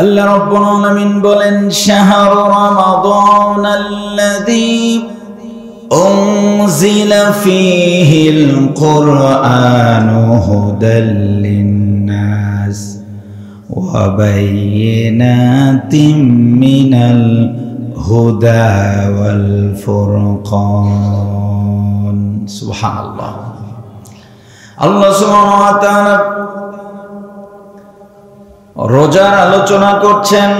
আল্লাহ রাব্বুল আলামিন বলেন শাহরু রমাদানাল্লাযী উনজিলা ফীহিল কুরআনু হুদাল লিন্নাস ওয়া বায়িনাতিম মিনাল হুদা ওয়াল ফুরকান। সুবহানাল্লাহ। আল্লাহ সুবহানাহু ওয়া তাআলা রোজার আলোচনা করছেন।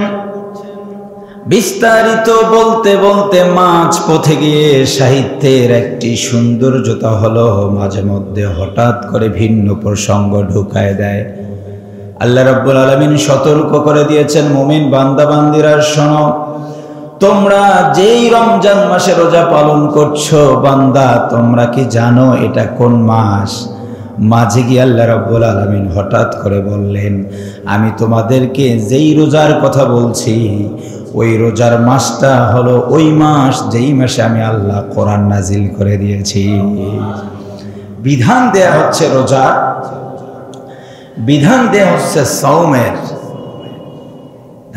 বিস্তারিত বলতে বলতে মাঝ পথে গিয়ে সাহিত্যের একটি সৌন্দর্যতা হলো মাঝে মধ্যে হঠাৎ করে ভিন্ন প্রসঙ্গ ঢুকায় দেয়। আল্লাহ রাব্বুল আলামিন সতর্ক করে দিয়েছেন, মুমিন বান্দা বান্দিরা শোনো, তোমরা যেই রমজান মাসে রোজা পালন করছো বান্দা, তোমরা কি জানো এটা কোন মাস? মাঝে গিয়ে আল্লাহ রাব্বুল আলামিন হঠাৎ করে বললেন, আমি তোমাদেরকে যেই রোজার কথা বলছি ওই রোজার মাসটা হলো ওই মাস যেই মাসে আমি আল্লাহ কোরআন নাজিল করে দিয়েছি। বিধান দেয়া হচ্ছে রোজা, বিধান দেয়া হচ্ছে সাওমের।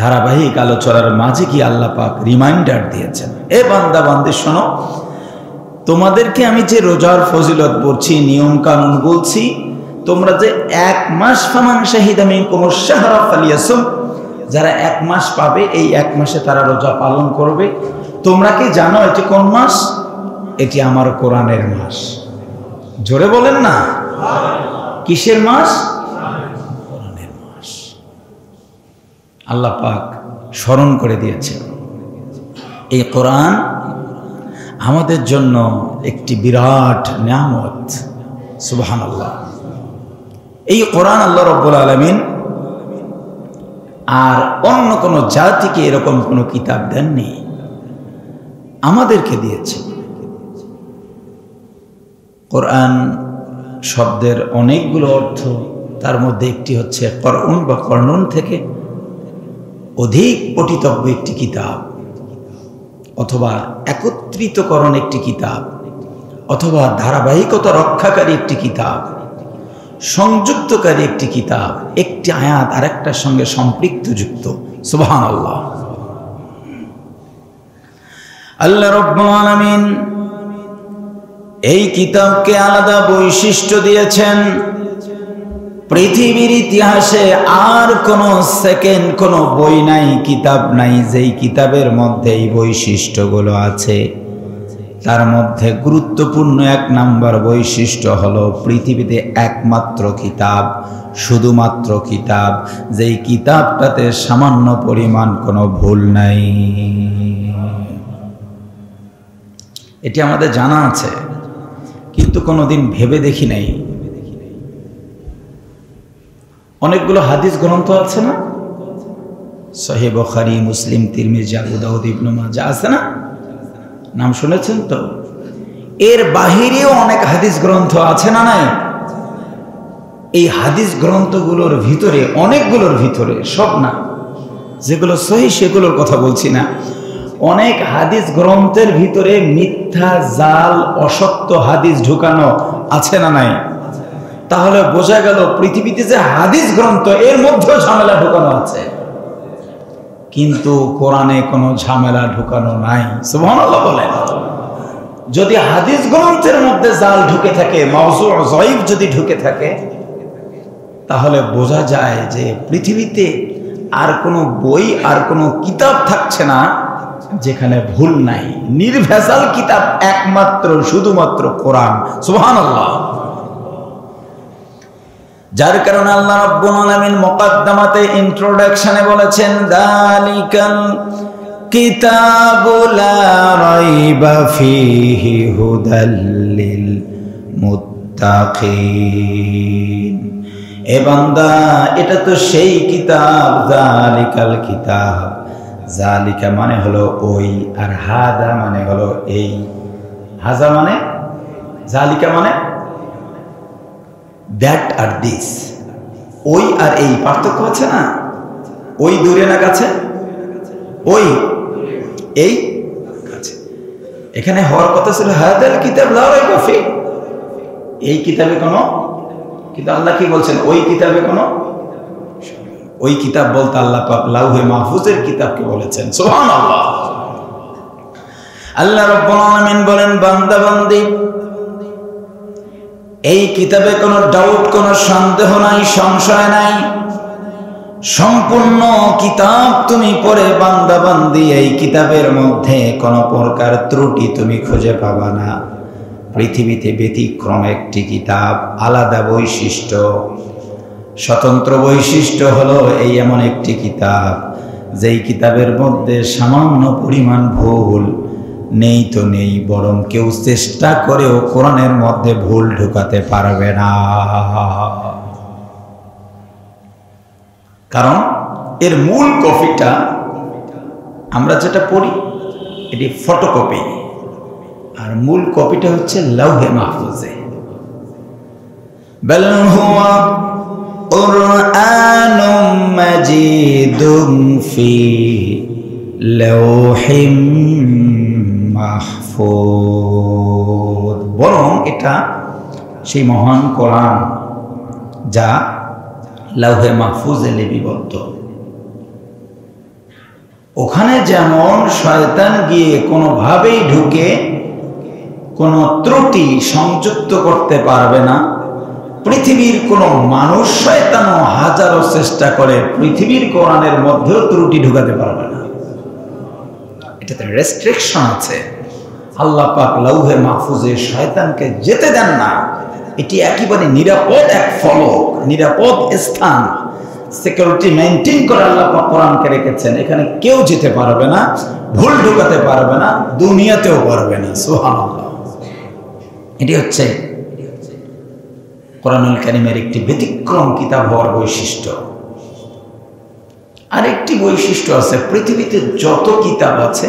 ধারাবাহিক আলোচনার মাঝে কি আল্লাহ পাক রিমাইন্ডার দিয়েছেন, এ বান্দা বান্দি শোনো, তোমাদেরকে আমি যে রোজার ফজিলত বলছি, নিয়ম কানুন বলছি, তোমরা যে এক মাস ফামান শাহিদা মিনকুমুশ শাহরা ফালিয়াসুম, যারা এক মাস পাবে এই এক মাসে তারা রোজা পালন করবে। তোমরা কি জানো এটি কোন মাস? এটি আমার কোরআনের মাস। জোরে বলেন না, কিসের মাস? কোরআনের মাস। আল্লাহ পাক স্মরণ করে দিয়েছেন এই কোরআন আমাদের জন্য একটি বিরাট নিয়ামত। সুবহানাল্লাহ। এই কোরআন আল্লাহ রাব্বুল আলামিন আর অন্য কোন জাতিকে এরকম কোন কিতাব দেননি, আমাদেরকে দিয়েছে। কোরআন শব্দের অনেকগুলো অর্থ, তার মধ্যে একটি হচ্ছে করউন বা কর্ণন থেকে অধিক পঠিতব্য একটি কিতাব, অথবা একত্রিতকরণ একটি কিতাব, অথবা ধারাবাহিকতা রক্ষাকারী একটি কিতাব, সংযুক্তকারী একটি কিতাব, একটি আয়াত আরেকটার সঙ্গে সম্পৃক্ত যুক্ত। সুবহানাল্লাহ। আল্লাহ রাব্বুল আলামিন এই কিতাবকে আলাদা বৈশিষ্ট্য দিয়েছেন। পৃথিবীর ইতিহাসে আর কোন সেকেন্ড কোন বই নাই, কিতাব নাই যেই কিতাবের মধ্যে এই বৈশিষ্ট্যগুলো আছে। তার মধ্যে গুরুত্বপূর্ণ এক নাম্বার বৈশিষ্ট্য হলো পৃথিবীতে একমাত্র কিতাব, শুধুমাত্র কিতাব, যেই কিতাবটাতে সামান্য পরিমাণ কোনো ভুল নাই। এটি আমাদের জানা আছে, কিন্তু কোনোদিন ভেবে দেখি নাই। অনেকগুলো হাদিস গ্রন্থ আছে না, সহিহ বুখারী, মুসলিম, তিরমিজি, আবু দাউদ, ইবনে মাজাহ আছে না, নাম শুনেছেন তো? এর বাহিরেও অনেক হাদিস গ্রন্থ আছে না নাই? এই হাদিস গ্রন্থগুলোর ভিতরে, অনেকগুলোর ভিতরে, সব না, যেগুলো সহিহ সেগুলোর কথা বলছি না, অনেক হাদিস গ্রন্থের ভিতরে মিথ্যা, জাল, অসত্য হাদিস ঢুকানো আছে না নাই? তাহলে বোঝা গেল পৃথিবীতে যে হাদিস গ্রন্থ এর মধ্যেও ঝামেলা ঢুকানো আছে, কিন্তু কোরআনে কোনো ঝামেলা ঢুকানো নাই। সুবহানাল্লাহ বলেন। যদি হাদিস গ্রন্থের মধ্যে জাল ঢুকে থাকে, মাওযু' যায়িফ যদি ঢুকে থাকে, তাহলে বোঝা যায় যে পৃথিবীতে আর কোনো বই, আর কোনো কিতাব থাকছে না যেখানে ভুল নাই। নির্ভেজাল কিতাব একমাত্র শুধুমাত্র কোরআন। সুবহানাল্লাহ। যার কারণে আল্লাহ রাব্বুল আলামিন মুকদ্দমাতে, ইন্ট্রোডাকশনে বলেছেন, যালিকাল কিতাবু লা রাইবা ফীহি হুদাল লিল মুত্তাকিন। এ বান্দা, এটা তো সেই কিতাব, যালিকাল কিতাব। যালিকা মানে হলো ওই, আর হাদা মানে হলো এই। হাজা মানে, যালিকা মানে দ্যাট আর দিস। ওই আর এই পার্থক্য আছে না? ওই দূরে না কাছে? ওই, এই কাছে। এখানে হওয়ার কথা ছিল হাদাল কিতাব লা রাইবা ফি, এই কিতাবে কোনো, কিন্তু আল্লাহ কি বলছেন? ওই কিতাবে কোনো ওই কিতাব বলতে আল্লাহ পাক লাউহে মাহফুজের কিতাবকে বলেছেন। সুবহানাল্লাহ। আল্লাহ রাব্বুল আলামিন বলেন, বান্দা বান্দি, এই কিতাবে কোনো ডাউট, কোনো সন্দেহ নাই, সংশয় নাই। সম্পূর্ণ কিতাব তুমি পড়ে বান্দা বান্দি, এই কিতাবের মধ্যে কোনো প্রকার ত্রুটি তুমি খুঁজে পাবা না। পৃথিবীতে ব্যতিক্রম একটি কিতাব, আলাদা বৈশিষ্ট্য, স্বতন্ত্র বৈশিষ্ট্য হলো এই এমন একটি কিতাব যেই কিতাবের মধ্যে সামান্য পরিমাণ ভুল নেই তো নেই, বরং কেউ চেষ্টা করেও কোরআনের মধ্যে ভুল ঢুকাতে পারবে না। কারণ এর মূল কপিটা আমরা যেটা পড়ি এটি ফটোকপি, আর মূল কপিটা হচ্ছে লাউহে মাহফুজে। বাল হুয়া কুরআনুম মাজিদুন ফি লাউহিম মাহফুজ। বরং এটা সেই মহান কোরআন যা লাউহে মাহফুজে লিপিবদ্ধ। ওখানে যেমন শয়তান গিয়ে কোনোভাবেই ঢুকে কোনো ত্রুটি সংযুক্ত করতে পারবে না, পৃথিবীর কোনো মানুষ শয়তানও হাজারো চেষ্টা করে পৃথিবীর কোরআনের মধ্যেও ত্রুটি ঢুকাতে পারবে না। এটাতে রেস্ট্রিকশন আছে। আল্লাহ পাক লাউহে মাহফুজে শয়তানকে যেতে দেন না। এটি একেবারে নিরাপদ এক ফলক, নিরাপদ স্থান, সিকিউরিটি মেইনটেইন করে আল্লাহ পাক কোরআনকে রেখেছেন। এখানে কেউ যেতে পারবে না, ভুল ঢুকাতে পারবে না, দুনিয়াতেও পারবে না। সুবহানাল্লাহ। এটি হচ্ছে কোরআনুল কারীমের একটি ব্যতিক্রম কিতাব হওয়ার বৈশিষ্ট্য। আরেকটি বৈশিষ্ট্য আছে, পৃথিবীতে যত কিতাব আছে,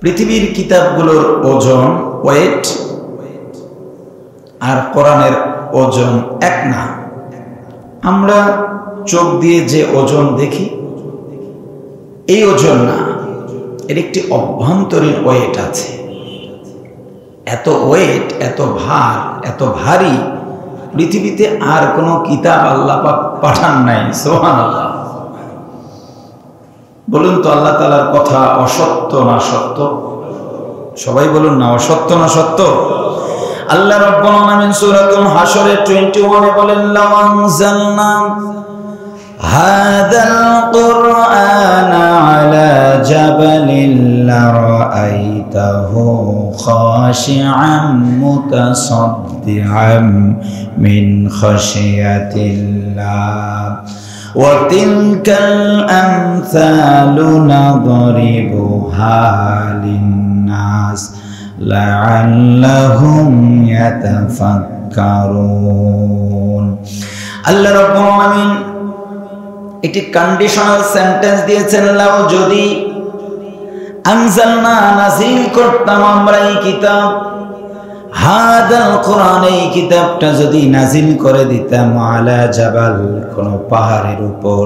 পৃথিবীর কিতাবগুলোর ওজন, ওয়েট আর কোরআনের ওজন এক না। আমরা চোখ দিয়ে যে ওজন দেখি এই ওজন না, এর একটি অভ্যন্তরীণ ওয়েট আছে। এত ওয়েট, এত ভার, এত ভারী পৃথিবীতে আর কোনো কিতাব আল্লাহ পাক পাঠান নাই। সুবহানাল্লাহ। বলুন তো আল্লাহ তাআলার কথা অসত্য না সত্য? সবাই বলুন না, অসত্য না সত্য? আল্লাহ রাব্বুল আলামিন সূরাতুল হাশরে 21 বলেন, লাউ আনজালনা হাযাল কুরআনা আলা জাবালিন লারাআইতাহু খাশিআম মুতাসাদ্দিআম মিন খাশিয়াতিল্লাহ ওয়া তিলকাল আমসালু নাদরিবুহা লিন-নাস লাআল্লাহুম ইয়াতাফাক্কারুন। আল্লাহ রাব্বুল আলামিন একটি কন্ডিশনাল সেন্টেন্স দিয়েছেন, লাউ যদি আনজালনা নাযিল করতাম আমরা এই কিতাব, হাদাল কোরআন এই কিতাবটা যদি নাযিল করে দিতাম আলা জাবাল কোন পাহাড়ের উপর।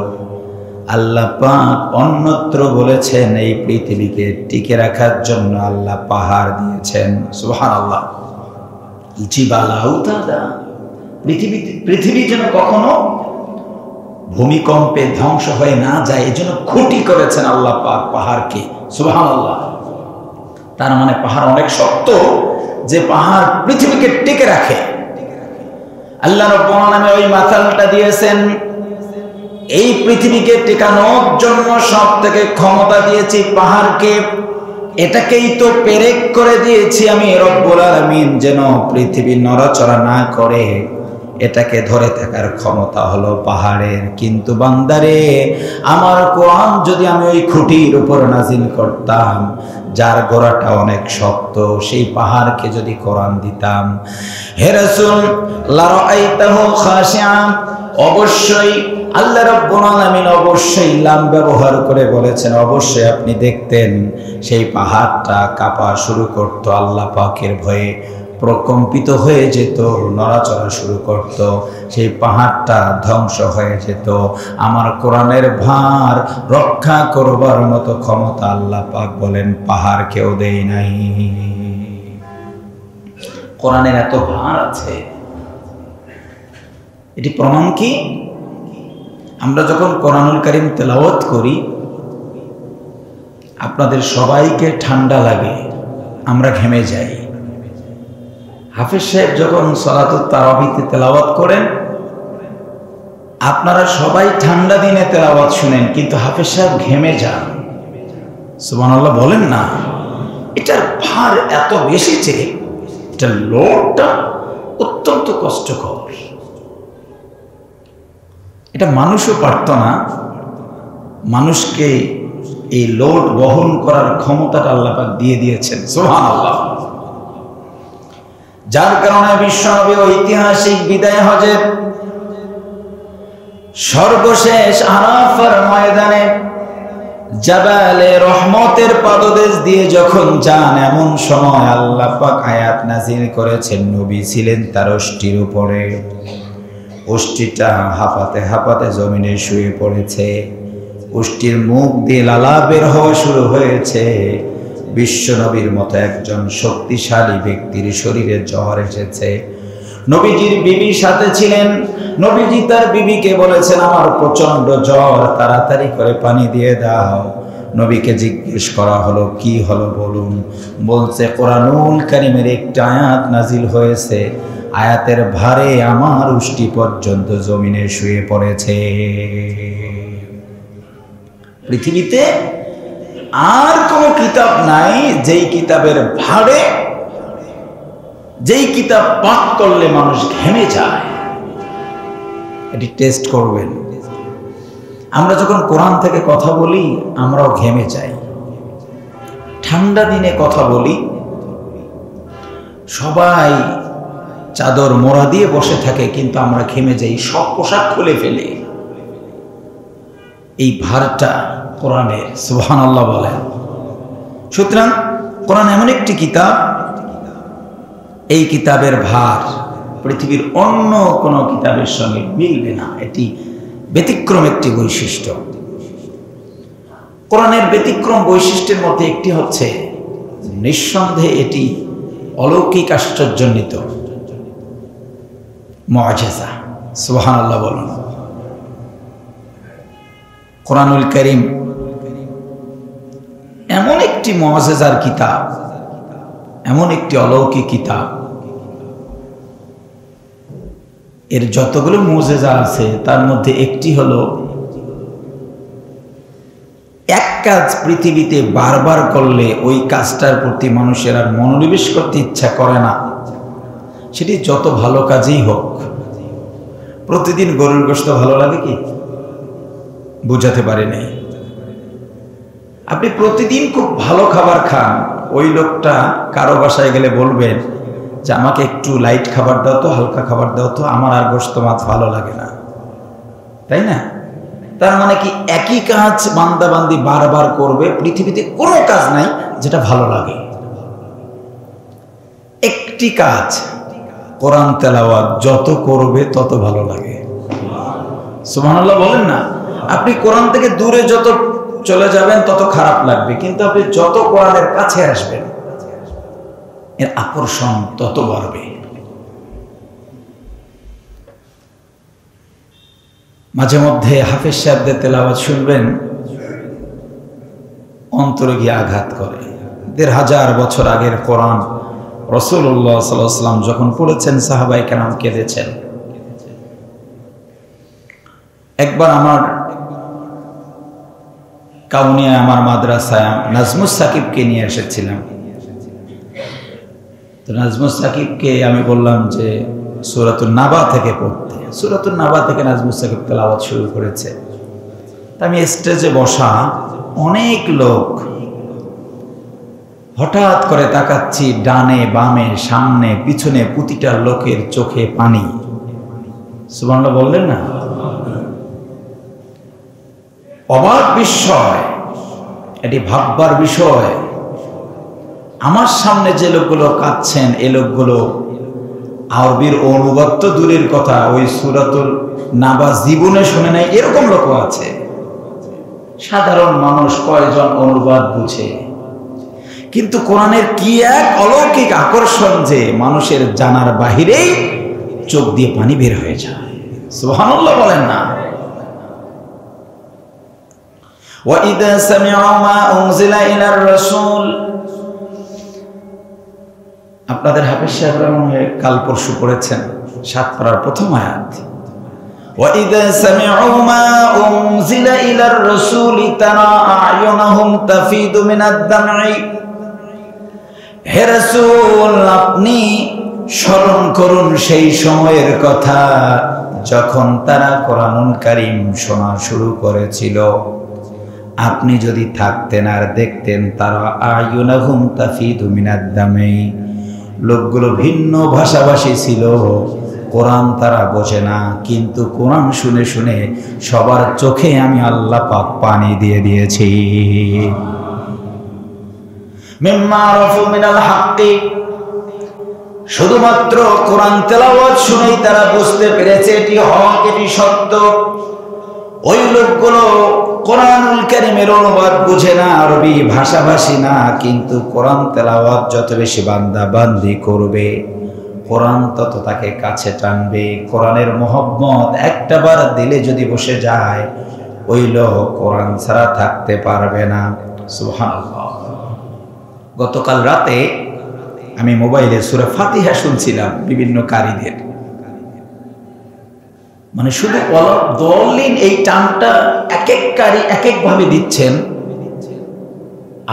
আল্লাহ পাক অন্যত্র বলেছেন এই পৃথিবীকে টিকে রাখার জন্য আল্লাহ পাহাড় দিয়েছেন। সুবহানাল্লাহ। জিবাল আউতাদা, পৃথিবী যেন কখনো ভূমিকম্পে ধ্বংস হয়ে না যায় এজন্য খুঁটি করেছেন আল্লাহ পাক পাহাড়কে। সুবহানাল্লাহ। তার মানে পাহাড় অনেক শক্ত যে পাহাড় পৃথিবীকে টিকে রাখে। আল্লাহ রাব্বুল আলামিন ওই মাথালটা দিয়েছেন, এই পৃথিবীকে টিকানোর জন্য সব থেকে ক্ষমতা দিয়েছি পাহাড়কে। এটাকেই তো পেরেক করে দিয়েছি আমি রব্বুল আলামিন, যেন পৃথিবী নড়াচড়া না করে। এটাকে ধরে থাকার ক্ষমতা হলো পাহাড়ের। কিন্তু বান্দারে, আমার কোরআন যদি আমি ওই খুঁটির উপর নাজিল করতাম, যার গোড়াটা অনেক শক্ত, সেই পাহাড়কে যদি কোরআন দিতাম, হে রাসূল লারাআইতাহু খাশিআন, অবশ্যই আল্লাহ রাব্বুল আলামিন অবশ্যই লাম ব্যবহার করে বলেছেন, অবশ্যই আপনি দেখতেন সেই পাহাড়টা কাঁপা শুরু করত, আল্লাহ পাকের ভয়ে প্রকম্পিত হয়ে যেত, নড়াচড়া শুরু করত, সেই পাহাড়টা ধ্বংস হয়ে যেত। আমার কোরআনের ভার রক্ষা করবার মতো ক্ষমতা আল্লাহ পাক বলেন পাহাড়কেও দেই নাই। কোরআনের এত ভার আছে। এটি প্রমাণ কি? আমরা যখন কোরআনুল কারীম তেলাওয়াত করি আপনাদের সবাইকে ঠান্ডা লাগে, আমরা ঘেমে যাই। হাফেজ সাহেব যখন সালাতুত তারাবিতে তেলাওয়াত করেন আপনারা সবাই ঠান্ডা দিনে তেলাওয়াত শুনেন, কিন্তু হাফেজ সাহেব ঘেমে যান। সুবহানাল্লাহ বলেন না। এটার ভার এত বেশি যে এটা লোডটা অত্যন্ত কষ্টকর। এটা মানুষও পারত না। মানুষকে এই লোড বহন করার ক্ষমতাটা আল্লাহ পাক দিয়ে দিয়েছেন। সুবহানাল্লাহ। যার কারণে বিশ্বনবী ঐতিহাসিক বিদায় হজের সর্বশেষ আরাফার ময়দানে জাবালে রহমতের পাদদেশ দিয়ে যখন যান, এমন সময় আল্লাহ পাক আয়াত নাযিল করেছেন। নবী ছিলেন তার ওষ্ঠীর উপরে, ওষ্ঠীটা হাঁপাতে হাঁপাতে জমিনে শুয়ে পড়েছে, ওষ্ঠীর মুখ দিয়ে লালা বের হওয়া শুরু হয়েছে। বিশ্বনবীর মতো একজন শক্তিশালী ব্যক্তির শরীরে জ্বর এসেছে। নবীজির বিবি সাথে ছিলেন। নবীজি তার বিবিকে বলেছেন, আমার প্রচন্ড জ্বর, তাড়াতাড়ি করে পানি দিয়ে দাও। নবীকে জিজ্ঞেস করা হলো, কি হলো বলুন। বলছে, কোরআনুল কারীমের একটা আয়াত নাজিল হয়েছে, আয়াতের ভারে আমার উষ্টি পর্যন্ত জমিনে শুয়ে পড়েছে। পৃথিবীতে আর কোনো কিতাব নাই যেই কিতাবের ভারে, যেই কিতাব পাঠ করলে মানুষ ঘেমে যায়। এটি টেস্ট করবেন। আমরা যখন কোরআন থেকে কথা বলি আমরাও ঘেমে যাই। ঠান্ডা দিনে কথা বলি, সবাই চাদর মোড়া দিয়ে বসে থাকে, কিন্তু আমরা ঘেমে যাই, সব পোশাক খুলে ফেলে। এই ভারটা কোরআনের। সুবহানাল্লাহ বলেন। সুতরাং কোরআন এমন একটি কিতাব, এই কিতাবের ভার পৃথিবীর অন্য কোনো কিতাবের সঙ্গে মিলবে না। এটি ব্যতিক্রম একটি বৈশিষ্ট্য। কোরআনের ব্যতিক্রম বৈশিষ্ট্যের মধ্যে একটি হচ্ছে, নিঃসন্দেহে এটি অলৌকিক আশ্চর্যান্বিত মুআজিজা। সুবহানাল্লাহ বলুন। কোরআনুল কারীম এমন একটি মুআজিজার কিতাব, এমন একটি অলৌকিক কিতাব, এর যতগুলো মুআজিজা আছে তার মধ্যে একটি হলো, এক কাজ পৃথিবীতে বারবার করলে ওই কাজটার প্রতি মানুষের আর মনোনিবেশ করতে ইচ্ছা করে না, সেটি যত ভালো কাজই হোক। প্রতিদিন গরুর গোশত ভালো লাগে কি? বুঝাতে পারিনি। আপনি প্রতিদিন খুব ভালো খাবার খান, ওই লোকটা কারো বাসায় গেলে বলবেন যে আমাকে একটু লাইট খাবার দাও তো, হালকা খাবার দাও তো, আমার আর গোশত মাছ ভালো লাগে না, তাই না? তার মানে কি একই কাজ বান্দাবান্দি বারবার করবে। পৃথিবীতে কোনো কাজ নাই যেটা ভালো লাগে। একটি কাজ, কোরআন তেলাওয়াত যত করবে তত ভালো লাগে। সুবহানাল্লাহ বলেন না। আপনি কোরআন থেকে দূরে যত চলে যাবেন তত খারাপ লাগবে, কিন্তু আপনি যত কোরআনের কাছে আসবেন এর আকর্ষণ তত বাড়বে। মাঝে মধ্যে হাফেজ সাহেবদের তেলাওয়াত শুনবেন, অন্তরে গিয়ে আঘাত করে। ১৫০০ বছর আগের কোরআন রাসূলুল্লাহ সাল্লাল্লাহু আলাইহি ওয়াসাল্লাম যখন পড়েছেন, সাহাবায়ে কেরাম কেঁদেছেন। একবার আমার কাউনিয়া, আমার মাদ্রাসায় নাজমুস সাকিবকে নিয়ে এসেছিলাম। তো নাজমুস সাকিবকে আমি বললাম যে সূরাতুন নাবা থেকে পড়তে। সূরাতুন নাবা থেকে নাজমুস সাকিব তেলাওয়াত শুরু করেছে। তা আমি স্টেজে বসা, অনেক লোক, হঠাৎ করে তাকাচ্ছি, ডানে বামে সামনে পিছনে প্রতিটা লোকের চোখে পানি। সুবহানাল্লাহ বললেন না? অবাক বিস্ময়, এটি ভাববার বিষয়। আমার সামনে যে লোকগুলো কাঁদছেন, এই লোকগুলো আরবির অনুবাদ তো দূরের কথা, ওই সূরাতুল নাবা জীবনে শুনে নাই এরকম লোকও আছে। সাধারণ মানুষ কয়জন অনুবাদ বুঝে? কিন্তু কোরআনের কি এক অলৌকিক আকর্ষণ যে মানুষের জানার বাহিরেই চোখ দিয়ে পানি বের হয়ে যায়। সুবহানাল্লাহ বলেন না? وَإِذَا سَمِعُوا مَا أُنزِلَ إِلَى الرَّسُولِ আপনাদের হাফেজ সাহেবরা মনে হয় কাল পরশু পড়েছেন 7 পারার প্রথম আয়াত। وَإِذَا سَمِعُوا مَا أُنزِلَ إِلَى الرَّسُولِ تَرَى أَعْيُنَهُمْ تَفِيضُ مِنَ الدَّمْعِ হে রাসূল, আপনি স্মরণ করুন সেই সময়ের কথা যখন তারা কোরআনুল কারীম শোনা শুরু করেছিল। আপনি যদি থাকতেন আর দেখতেন তারা আয়ুনাহুম তাফিদু মিনাদ দামি, লোকগুলো ভিন্ন ভাষাভাষী ছিল, কোরআন তারা বোঝে না, কিন্তু কোরআন শুনে শুনে সবার চোখে আমি আল্লাহ পাক পানি দিয়ে দিয়েছি। মিম্মা আরাফু মিনাল হাক্কি, শুধুমাত্র কোরআন তেলাওয়াত শুনেই তারা বুঝতে পেরেছে এটি হক, এটি সত্য। ওই লোকগুলো কোরআনুল কারীমের অনুবাদ বুঝে না, আরবি ভাষাভাষী না, কিন্তু কোরআন তেলাওয়াত যত বেশি বান্দা বান্দি করবে কোরআন তত তাকে কাছে টানবে। কোরআনের মহব্বত একটা বার দিলে যদি বসে যায় ওই লোক কোরআন ছাড়া থাকতে পারবে না। সুবহানাল্লাহ। গতকাল রাতে আমি মোবাইলে সূরা ফাতিহা শুনছিলাম বিভিন্ন কারীদের, মানে শুধু দলিন এই টানটা এক এক কারী এক এক ভাবে দিচ্ছেন।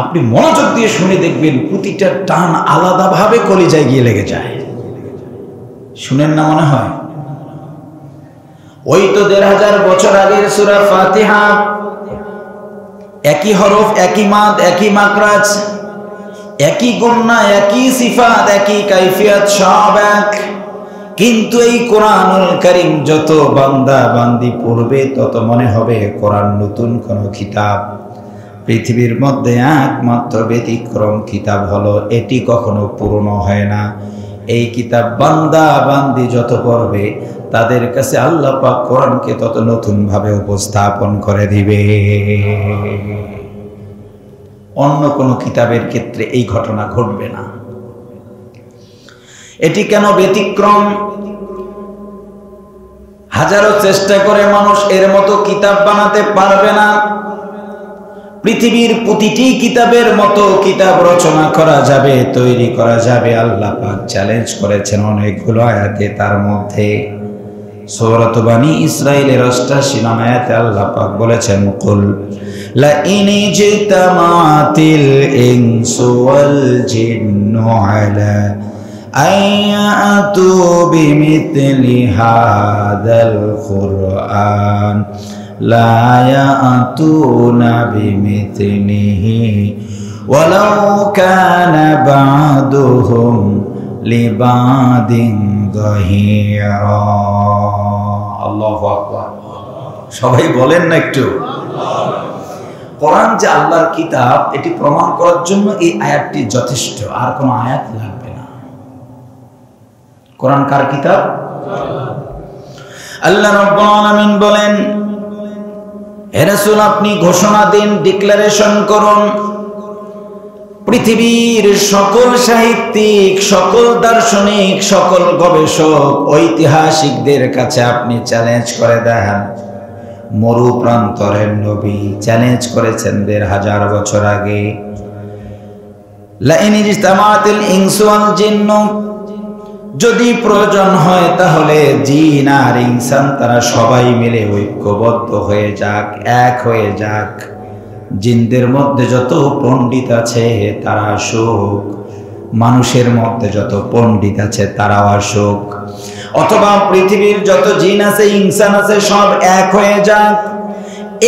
আপনি মনোযোগ দিয়ে শুনে দেখবেন প্রতিটা টান আলাদা ভাবে কলিজায় গিয়ে লেগে যায়। শুনেন না মনে হয়? ওই তো ১৫০০ বছর আগের সূরা ফাতিহা, একই হরফ, একই মাদ, একই মাকরাজ, একই গুন্না, একই সিফাত, একই কাইফিয়াত, সব এক। কিন্তু এই কোরআনুল কারীম যত বান্দা বান্দি পড়বে তত মনে হবে কোরআন নতুন কোন কিতাব। পৃথিবীর মধ্যে একমাত্র ব্যতিক্রম কিতাব হলো এটি কখনো পুরনো হয় না। এই কিতাব বান্দা বান্দি যত পড়বে তাদের কাছে আল্লাহ পাক কোরআনকে তত নতুন ভাবে উপস্থাপন করে দিবে। অন্য কোন কিতাবের ক্ষেত্রে এই ঘটনা ঘটবে না। এটি কেন ব্যতিক্রম? হাজারো চেষ্টা করে মানুষ এর মতো কিতাব বানাতে পারবে না। পৃথিবীর প্রতিটি কিতাবের মতো কিতাব রচনা করা যাবে, তৈরি করা যাবে। আল্লাহ পাক চ্যালেঞ্জ করেছেন অনেকগুলো আয়াতে। তার মধ্যে সূরাত বানী ইসরাঈলের ৮৮ নং আয়াতে আল্লাহ পাক বলেছেন, কুল লা ইন জিতামাতিল ইনসু ওয়াল জিন্নু আলা আয়াতু বিমিথলি হাদাল কুরআন লা ইয়াতুনা বিমিথলিহি ওয়ালাউ কানা বা'দুহুম লিবাদিন যাহিরা। আল্লাহু আকবার। সবাই বলেন না একটু। কোরআন যে আল্লাহর কিতাব এটি প্রমাণ করার জন্য এই আয়াতটি যথেষ্ট, আর কোনো আয়াত লাগবে না। কোরআন কার কিতাব? আল্লাহ রাব্বুল আলামিন বলেন, হে রাসূল আপনি ঘোষণা দিন, ডিক্লারেশন করুন, পৃথিবীর সকল সাহিত্যিক, সকল দার্শনিক, সকল গবেষক, ঐতিহাসিকদের কাছে আপনি চ্যালেঞ্জ করে দেন। মরু প্রান্তরের নবী চ্যালেঞ্জ করেছেন ১৫০০ বছর আগে, লা ইন ইজতামাতিল ইনসু ওয়াল জিন্নু, যদি প্রয়োজন হয় তাহলে জিন আর ইনসান তারা সবাই মিলে ঐক্যবদ্ধ হয়ে যাক, এক হয়ে যাক। জিনদের মধ্যে যত পণ্ডিত আছে তারা আসুক, মানুষের মধ্যে যত পণ্ডিত আছে তারাও আসুক, অথবা পৃথিবীর যত জিন আছে ইনসান আছে সব এক হয়ে যাক।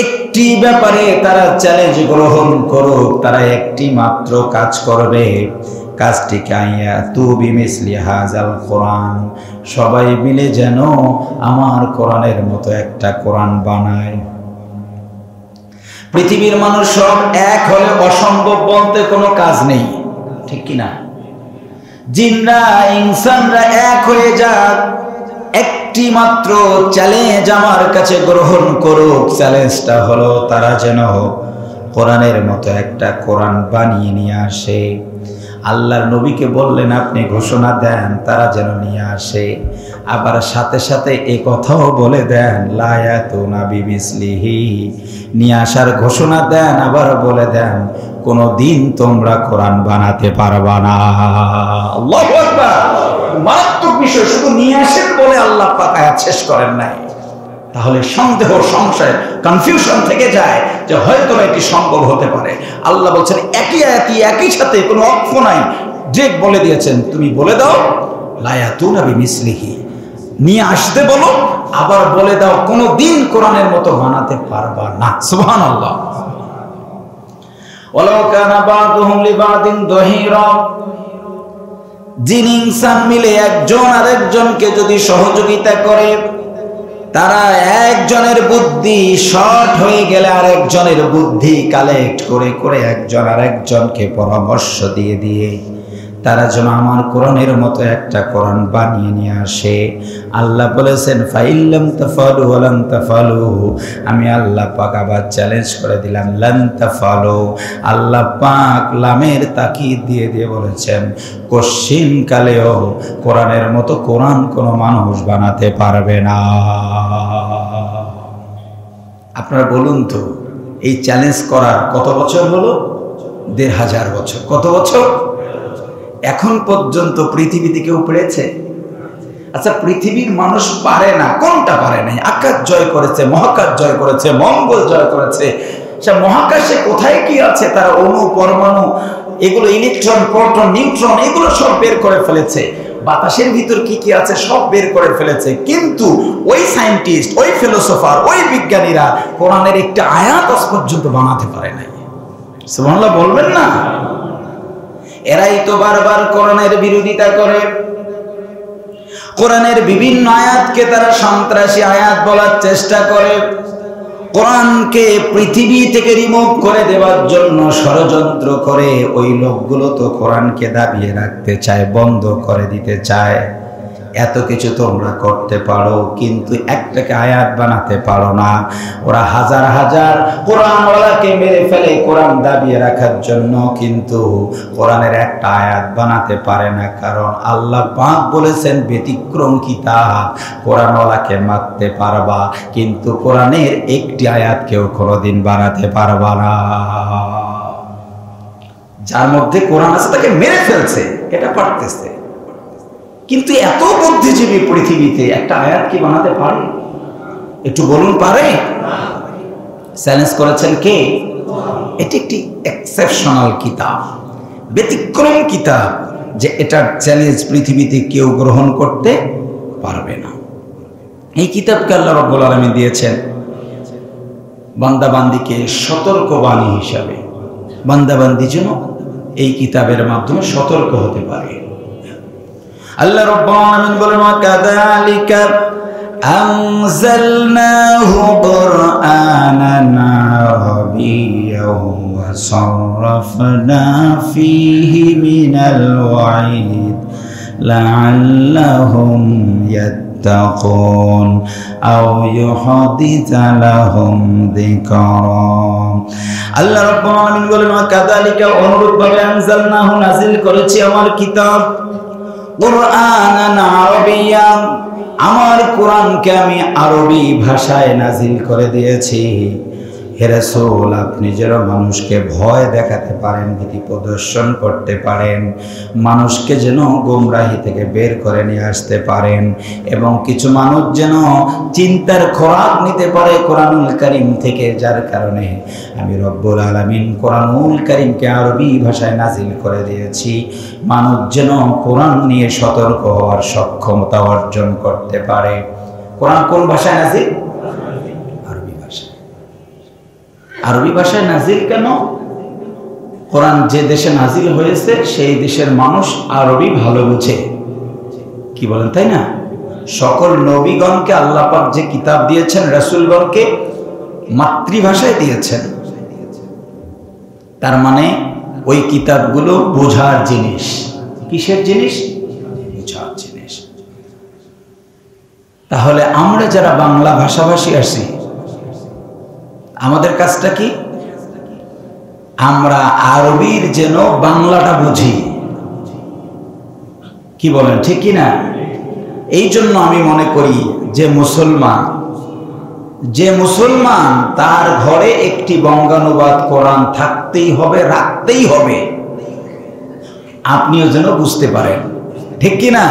একটি ব্যাপারে তারা চ্যালেঞ্জ গ্রহণ করুক, তারা একটি মাত্র কাজ করবে, কাজটি আয়াতু বিমিসলি হাযাল কোরআন, সবাই মিলে যেন আমার কোরআনের মতো একটা কোরআন বানায়। পৃথিবীর মানুষ সব এক হলে অসম্ভব বলতে কোনো কাজ নেই, ঠিক কিনা? জিনরা ইনসানরা এক হয়ে যাক, একটি মাত্র চ্যালেঞ্জ আমার কাছে গ্রহণ করুক। চ্যালেঞ্জটা হলো তারা যেন কোরআনের মতো একটা কোরআন বানিয়ে নিয়ে আসে। আল্লাহর নবীকে বললেন আপনি ঘোষণা দেন তারা যেন নিয়ে আসে। আবার সাথে সাথে এই কথাও বলে দেন লা ইয়াতুনা বিমিসলিহি, নিয়ে আসার ঘোষণা দেন, আবার বলে দেন কোনদিন তোমরা কোরআন বানাতে পারবা না। আল্লাহু আকবার। মারাত্মক বিষয়, শুধু নিয়ে আসেন বলে আল্লাহ পাক আয়াত শেষ করেন নাই। তাহলে সন্দেহ, সংশয়, কনফিউশন থেকে যায় যে হয়তো এটি সম্ভব হতে পারে। আল্লাহ বলছেন একই আয়াতই একই সাথে কোনো অক্ষ নাই, ডিরেক্ট বলে দিয়েছেন তুমি বলে দাও লা ইয়াতুনা বিমিসলিহি, নিয়ে আসতে বলো, আবার বলে দাও কোনদিন কোরআনের মতো বানাতে পারবা না। সুবহানাল্লাহ। ওয়ালাউ কানা বা'দুহুম লিবা'দিন যহিরা, জিন ইনসান মিলে একজন আরেকজনকে যদি সহযোগিতা করে, তারা একজনের বুদ্ধি শর্ট হয়ে গেলে আরেকজনের বুদ্ধি কালেক্ট করে করে একজন আরেকজনকে পরামর্শ দিয়ে দিয়ে তারা যেন আমার কোরআনের মতো একটা কোরআন বানিয়ে নিয়ে আসে। আল্লাহ বলেছেন ফাইল্লাম তাফালু ওয়ালান তাফালু, আমি আল্লাহ পাক আবার চ্যালেঞ্জ করে দিলাম লান তাফালু। আল্লাহ পাক লামের তাকিদ দিয়ে দিয়ে বলেছেন কশিন কালেও কোরআনের মতো কোরআন কোনো মানুষ বানাতে পারবে না। আপনারা বলুন তো, এই চ্যালেঞ্জ করার কত বছর হলো? ১৫০০ বছর। কত বছর? এখন পর্যন্ত পৃথিবীতে কেউ পেরেছে? আচ্ছা, পৃথিবীর মানুষ পারে না, কোনটা পারে নাই? আকাশ জয় করেছে, মহাকাশ জয় করেছে, মঙ্গল জয় করেছে। সে মহাকাশে কোথায় কি আছে, তারা অণু, পরমাণু, এগুলো ইলেকট্রন, প্রোটন, নিউট্রন, এগুলো সব বের করে ফেলেছে। বাতাসের ভিতর কি কি আছে সব বের করে ফেলেছে। কিন্তু ওই সায়েন্টিস্ট, ওই ফিলোসোফার, ওই বিজ্ঞানীরা কোরআনের একটা আয়াত আজ পর্যন্ত বানাতে পারে নাই। সুবহানাল্লাহ বলবেন না? এরাই তো বারবার কোরআনের বিরোধিতা করে। কোরআনের বিভিন্ন আয়াতকে তারা সন্ত্রাসী আয়াত বলার চেষ্টা করে। কোরআনকে পৃথিবী থেকে রিমুভ করে দেওয়ার জন্য ষড়যন্ত্র করে। ওই লোকগুলো তো কোরআনকে দাবিয়ে রাখতে চায়, বন্ধ করে দিতে চায়। এত কিছু তোমরা করতে পারো, কিন্তু একটাকে আয়াত বানাতে পারো না। ওরা হাজার হাজার কোরআনওয়ালাকে মেরে ফেলে কোরআন দাবিয়ে রাখার জন্য, কিন্তু কোরআনের একটা আয়াত বানাতে পারে না। কারণ আল্লাহ পাক বলেছেন ব্যতিক্রম কিতাব, কোরআনওয়ালাকে মারতে পারবা, কিন্তু কোরআনের একটি আয়াত কেউ কোনোদিন বানাতে পারবা না। যার মধ্যে কোরআন আছে তাকে মেরে ফেলছে, এটা পারতেছে। কিন্তু এত বুদ্ধিজীবী পৃথিবীতে একটা আয়াত কি বানাতে পারে? একটু বলুন, পারে? চ্যালেঞ্জ করেছেন কে? এটি একটি এক্সেপশনাল কিতাব, ব্যতিক্রম কিতাব, যে এটার চ্যালেঞ্জ পৃথিবীতে কেউ গ্রহণ করতে পারবে না। এই কিতাবকে আল্লাহ রাব্বুল আলামিন দিয়েছেন বান্দাবান্দিকে সতর্কবাণী হিসাবে। বান্দাবান্দি যেন এই কিতাবের মাধ্যমে সতর্ক হতে পারে। আল্লাহ রাব্বুল আলামিন বলেন ওয়া কাযালিকা আনজালনাহু কুরআনান আরাবিয়্যান ওয়া সাররাফনা ফীহি মিনাল ওয়াঈদ লাআল্লাহুম ইয়াত্তাকুন আও ইউহাদিসু লাহুম যিকরা। আল্লাহ রাব্বুল আলামিন বলেন ওয়া কাযালিকা, অনুরূপভাবে আনজালনাহু নাযিল করেছি আমার কিতাব কুরআনান আরাবিয়্যান, আমার কোরআনকে আমি আরবি ভাষায় নাজিল করে দিয়েছি। হে রাসূল, আপনি যেন মানুষকে ভয় দেখাতে পারেন, ভীতি প্রদর্শন করতে পারেন, মানুষকে যেন গোমরাহি থেকে বের করে নিয়ে আসতে পারেন, এবং কিছু মানুষ যেন চিন্তার খোরাক নিতে পারে কোরআনুল কারীম থেকে। যার কারণে আমি রব্বুল আলামিন কোরআনুল কারীমকে আরবি ভাষায় নাজিল করে দিয়েছি, মানুষ যেন কোরআন নিয়ে সতর্ক হওয়ার সক্ষমতা অর্জন করতে পারে। কোরআন কোন ভাষায় নাজিল? আরবি ভাষায়। আরবি ভাষায় নাজিল কেন? কোরআন যে দেশে নাজিল হয়েছে সেই দেশের মানুষ আরবি ভালো বুঝে। কি বলেন, তাই না? সকল নবীগণকে আল্লাহ পাক যে কিতাব দিয়েছেন, রাসূলগণকে মাতৃভাষায় দিয়েছেন। তার মানে ওই কিতাবগুলো বোঝার জিনিস। কিসের জিনিস? বোঝার জিনিস। তাহলে আমরা যারা বাংলা ভাষাভাষী আছি, আমাদের কাজটা কি? আমরা আরবির যেন বাংলাটা বুঝি। কি বলেন, ঠিক কি না? এই জন্য আমি মনে করি যে মুসলমান তার ঘরে একটি বঙ্গানুবাদ কোরআন থাকতেই হবে, রাখতেই হবে। আপনিও যেন বুঝতে পারেন, ঠিক কি না?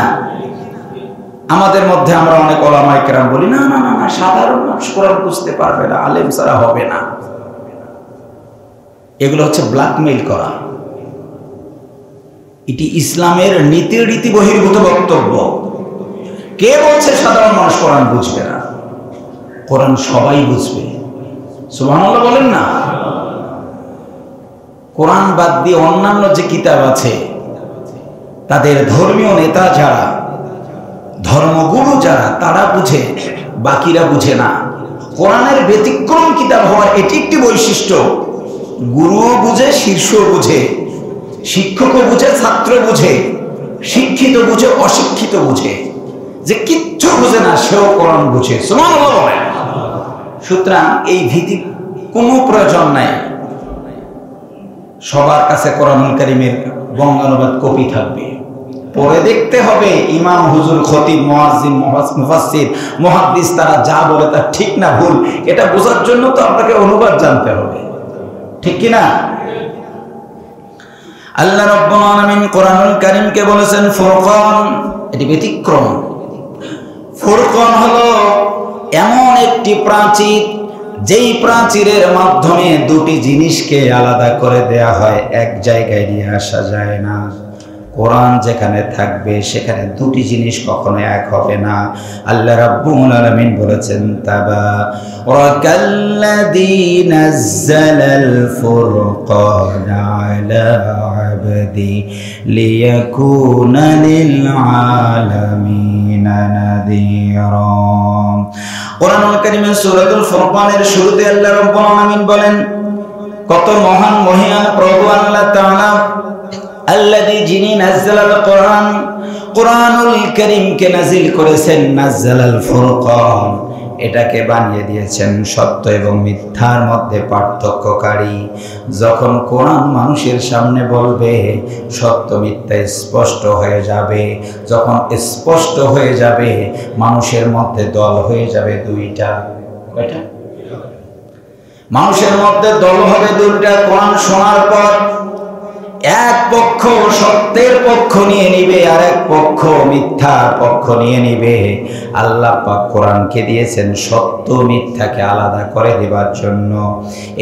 আমাদের মধ্যে আমরা অনেক ওলামায়ে কেরাম বলি না না না না, সাধারণ মানুষ কোরআন বুঝতে পারবে না, আলেম ছাড়া হবে না। এগুলো হচ্ছে ব্ল্যাকমেইল করা। এটি ইসলামের নীতি রীতি বহির্ভূত বক্তব্য। কে বলছে সাধারণ মানুষ কোরআন বুঝবে না? কোরআন সবাই বুঝবে। সুবহানাল্লাহ বলেন না। কোরআন বাদ দিয়ে অন্যান্য যে কিতাব আছে, তাদের ধর্মীয় নেতা যারা, ধর্মগুরু যারা, তারা বুঝে, বাকিরা বুঝে না। কোরআনের ব্যতিক্রম কিতাব হওয়ার এটি একটি বৈশিষ্ট্য। গুরুও বুঝে, শীর্ষও বুঝে, শিক্ষকও বুঝে, ছাত্র বুঝে, শিক্ষিত বুঝে, অশিক্ষিত বুঝে। যে কিচ্ছু বুঝে না সেও কোরআন বুঝে। সুবহানাল্লাহ বলেন। সুতরাং এই ভীতির কোনো প্রয়োজন নাই। সবার কাছে কোরআনুল কারীমের বঙ্গানুবাদ কপি থাকবে, পড়ে দেখতে হবে ইমাম, হুজুর, খতিব, মুয়াজ্জিন, মুফাসসির, মুহাদ্দিস তারা যা বলে তা ঠিক না ভুল, এটা বোঝার জন্য তো আপনাকে অনুবাদ জানতে হবে, ঠিক কি না? আল্লাহ রাব্বুল আলামিন কোরআনুল কারীমকে বলেছেন ফুরকান, এটি ব্যতিক্রম। ফুরকান হলো এমন একটি প্রাচীর, যেই প্রাচীরের মাধ্যমে দুটি জিনিসকে আলাদা করে দেয়া হয়, এক জায়গায় নিয়ে আসা যায় না। কোরআন যেখানে থাকবে সেখানে দুটি জিনিস কখনো এক হবে না। আল্লাহ রাব্বুল আলামিন বলেছেন তাবারাকাল্লাযী নাযালাল ফুরকানা আলা আবদি লিয়াকুনা লিল আলামিনা নাযীরা। কোরআনুল কারীমের সূরাতুল ফুরকানের শুরুতে আল্লাহ রাব্বুল আলামিন বলেন, কত মহান মহিয়ান প্রভু আল্লাহ তাআলা, আল্লাযী যিনি নাযালাল কোরআন, কোরআনুল কারীমকে নাজিল করেছেন, নাযালাল ফুরকান, এটাকে বানিয়ে দিয়েছেন সত্য এবং মিথ্যার মধ্যে পার্থক্যকারী। যখন কোরআন মানুষের সামনে বলবে, সত্য মিথ্যা স্পষ্ট হয়ে যাবে। যখন স্পষ্ট হয়ে যাবে, মানুষের মধ্যে দল হয়ে যাবে দুইটা। কয়টা? মানুষের মধ্যে দল হবে দুইটা। কোরআন শোনার পর এক পক্ষ সত্যের পক্ষ নিয়ে নিবে, আর এক পক্ষ মিথ্যার পক্ষ নিয়ে নিবে। আল্লাহ পাক কোরআনকে দিয়েছেন সত্য মিথ্যাকে আলাদা করে দেবার জন্য।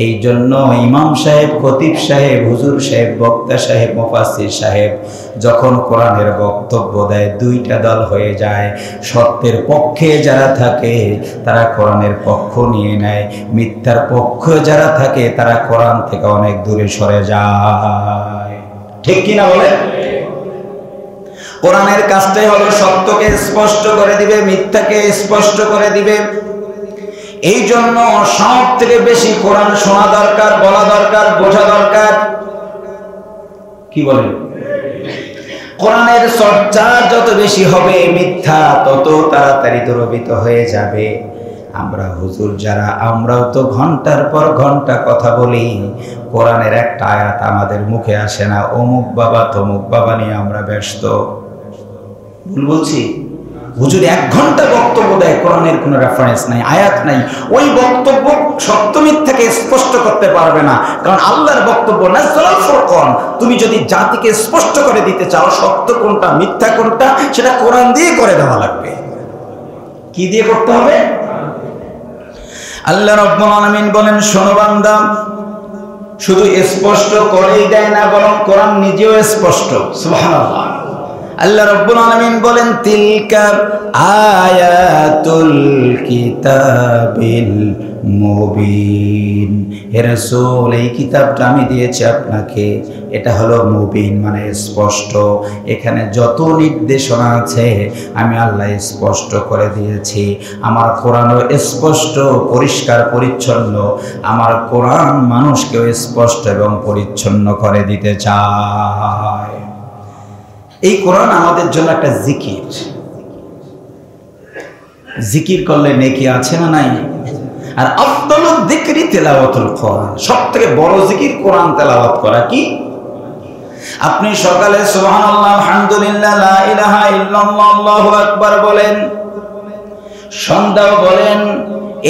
এই জন্য ইমাম সাহেব, খতিব সাহেব, হুজুর সাহেব, বক্তা সাহেব, মুফাসসির সাহেব যখন কোরআনের বক্তব্য দেয়, দুইটা দল হয়ে যায়। সত্যের পক্ষে যারা থাকে তারা কোরআনের পক্ষ নিয়ে নেয়, মিথ্যার পক্ষে যারা থাকে তারা কোরআন থেকে অনেক দূরে সরে যায়, ঠিক কিনা বলে? কোরআনের কাজটাই হলো সত্যকে স্পষ্ট করে দিবে, মিথ্যাকে স্পষ্ট করে দিবে। এই জন্য সব থেকে বেশি কোরআন শোনা দরকার, বলা দরকার, বোঝা দরকার। কি বলেন? কোরআনের চর্চা যত বেশি হবে, মিথ্যা তত তাড়াতাড়ি দূরীভূত হয়ে যাবে। আমরা হুজুর যারা, আমরাও তো ঘন্টার পর ঘন্টা কথা বলি, কোরআনের একটা আয়াত আমাদের মুখে আসে না, অমুক বাবা তমুক বাবা নিয়ে আমরা ব্যস্ত। ভুল বলছি? হুজুর 1 ঘন্টা বক্তব্য দেয়, কোরআনের কোনো রেফারেন্স নাই, আয়াত নাই। ওই বক্তব্য সত্য মিথ্যাকে স্পষ্ট করতে পারবে না, কারণ আল্লাহর বক্তব্য নাযালাল ফুরকান। তুমি যদি জাতিকে স্পষ্ট করে দিতে চাও সত্য কোনটা মিথ্যা কোনটা, সেটা কোরআন দিয়ে করে দেওয়া লাগবে। কি দিয়ে করতে হবে? আল্লাহ রাব্বুল আলামিন বলেন, শোনো বান্দা, শুধু স্পষ্ট করেই দেয় না, বরং কোরআন নিজেও স্পষ্ট। সুবহানাল্লাহ। আল্লাহ রাব্বুল আলামিন বলেন, তিলকা আয়াতুল কিতাবিল মুবিন। হে রাসূল, এই কিতাবটা আমি দিয়েছি আপনাকে, এটা হলো মুবিন মানে স্পষ্ট। এখানে যত নির্দেশনা আছে আমি আল্লাহ স্পষ্ট করে দিয়েছি। আমার কোরআনও স্পষ্ট, পরিষ্কার, পরিচ্ছন্ন। আমার কোরআন মানুষকেও স্পষ্ট এবং পরিচ্ছন্ন করে দিতে চায়। এই কোরআন আমাদের জন্য একটা জিকির। জিকির করলে নেকি আছে না নাই? আর আফদালুয যিকরি তিলাওয়াতুল কোরআন, সবথেকে বড় জিকির কোরআন তেলাওয়াত করা। কি আপনি সকালে সুবহানাল্লাহ, আলহামদুলিল্লাহ, লা ইলাহা ইল্লাল্লাহ, আল্লাহু আকবার বলেন, সন্ধ্যাও বলেন।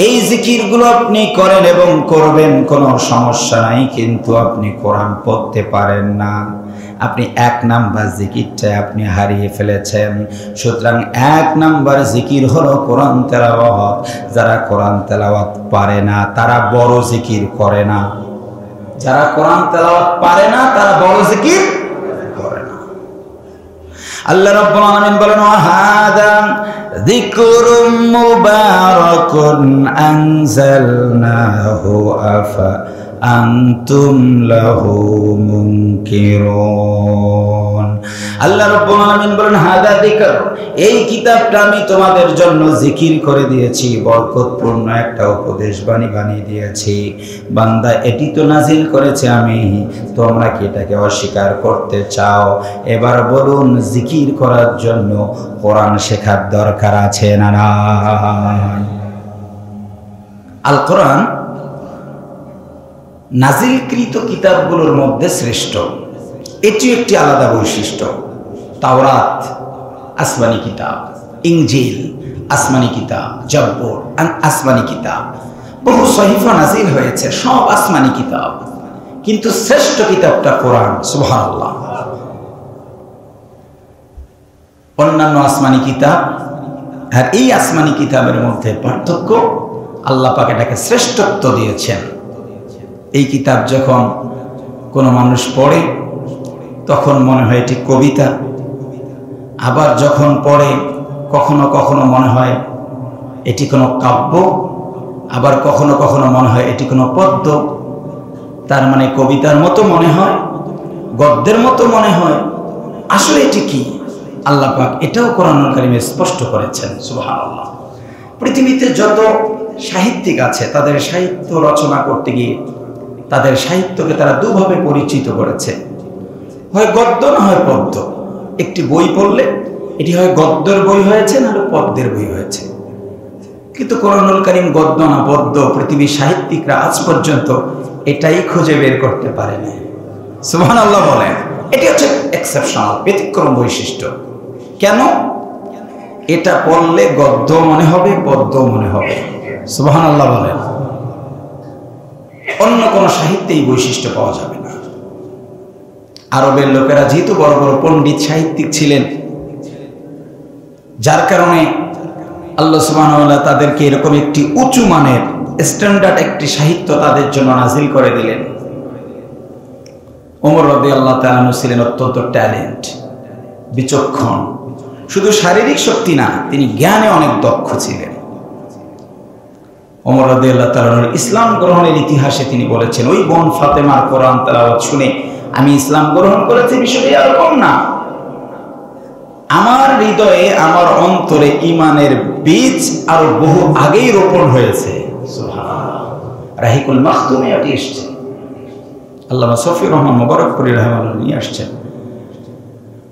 এই জিকিরগুলো আপনি করেন এবং করবেন, কোনো সমস্যা নাই। কিন্তু আপনি কোরআন পড়তে পারেন না, আপনি 1 নাম্বার জিকিরটা আপনি হারিয়ে ফেলেছেন। সুতরাং 1 নাম্বার জিকির হলো কোরআন তেলাওয়াত। যারা কোরআন তেলাওয়াত পারে না তারা বড় জিকির করে না। যারা কোরআন তেলাওয়াত পারে না তারা বড় জিকির করে না। আল্লাহ রাব্বুল আলামিন বলেন, হাদা যিকরুম মুবারাকুন আনজালনাহু আফা আনতুম লাহু মুনকিরুন। আল্লাহ রাব্বুল আলামিন বলেন, হাদা যিকর, এই কিতাবটা আমি তোমাদের জন্য জিকির করে দিয়েছি, বরকতপূর্ণ একটা উপদেশ বাণী বানিয়ে দিয়েছি। বান্দা, এটি তো নাজিল করেছে আমি, তোমরা কি এটাকে অস্বীকার করতে চাও? এবার বলুন, জিকির করার জন্য কোরআন শেখার দরকার আছে না নাই? আল কোরআন নাজিলকৃত কিতাবগুলোর মধ্যে শ্রেষ্ঠ, এটি একটি আলাদা বৈশিষ্ট্য। তাওরাত আসমানি কিতাব, ইনজিল আসমানি কিতাব, জব্বর আসমানি কিতাব, বহু সহিফা নাজিল হয়েছে, সব আসমানি কিতাব, কিন্তু শ্রেষ্ঠ কিতাবটা কোরআন। সুবহানাল্লাহ। অন্যান্য আসমানি কিতাব আর এই আসমানি কিতাবের মধ্যে পার্থক্য, আল্লাহ পাক এটাকে শ্রেষ্ঠত্ব দিয়েছেন। এই কিতাব যখন কোনো মানুষ পড়ে তখন মনে হয় এটি কবিতা, আবার যখন পড়ে কখনো কখনো মনে হয় এটি কোনো কাব্য, আবার কখনো কখনো মনে হয় এটি কোনো পদ্য। তার মানে কবিতার মতো মনে হয়, গদ্যের মতো মনে হয়, আসলে এটি কি? আল্লাহ পাক এটাও কোরআনুল কারীমে স্পষ্ট করেছেন। সুবহানাল্লাহ। পৃথিবীতে যত সাহিত্যিক আছে তাদের সাহিত্য রচনা করতে গিয়ে তাদের সাহিত্যকে তারা দুভাবে পরিচিত করেছে, হয় গদ্য না হয় পদ্য। একটি বই পড়লে এটি হয় গদ্যের বই হয়েছে না পদ্যের বই হয়েছে। কিন্তু কোরআনুল কারীম গদ্য না পদ্য, পৃথিবীর সাহিত্যিকরা আজ পর্যন্ত এটাই খুঁজে বের করতে পারেনি। সুবহানাল্লাহ বলেন। এটি হচ্ছে এক্সেপশনাল, ব্যতিক্রম বৈশিষ্ট্য। কেন? এটা পড়লে গদ্য মনে হবে, পদ্য মনে হবে। সুবহানাল্লাহ বলেন। অন্য কোন সাহিত্যে এই বৈশিষ্ট্য পাওয়া যাবে না। আরবের লোকেরা যেহেতু বড় বড় পণ্ডিত সাহিত্যিক ছিলেন, যার কারণে আল্লাহ সুবহানাহু ওয়া তাআলা তাদেরকে এরকম একটি উঁচু মানের স্ট্যান্ডার্ড একটি সাহিত্য তাদের জন্য নাজিল করে দিলেন। ওমর রাদিয়াল্লাহু তাআলা আনহু ছিলেন অত্যন্ত ট্যালেন্ট, বিচক্ষণ। শুধু শারীরিক শক্তি না, তিনি জ্ঞানে অনেক দক্ষ ছিলেন। ওমর রাদিয়াল্লাহু তাআলা ইসলাম গ্রহণের ইতিহাসে তিনি বলেছেন, ওই বোন ফাতেমার কোরআন তেলাওয়াত শুনে আমি ইসলাম গ্রহণ করেছি, বিষয়টি এরকম না। আমার হৃদয়ে, আমার অন্তরে ঈমানের বীজ আরো বহু আগেই রোপণ হয়েছে। সুবহানাল্লাহ। রাহিকুল মাখতুমে এটি এসেছে, আল্লামা শফিউর রহমান মুবারকপুরী রাহিমাহুল্লাহ নিয়ে আসছেন।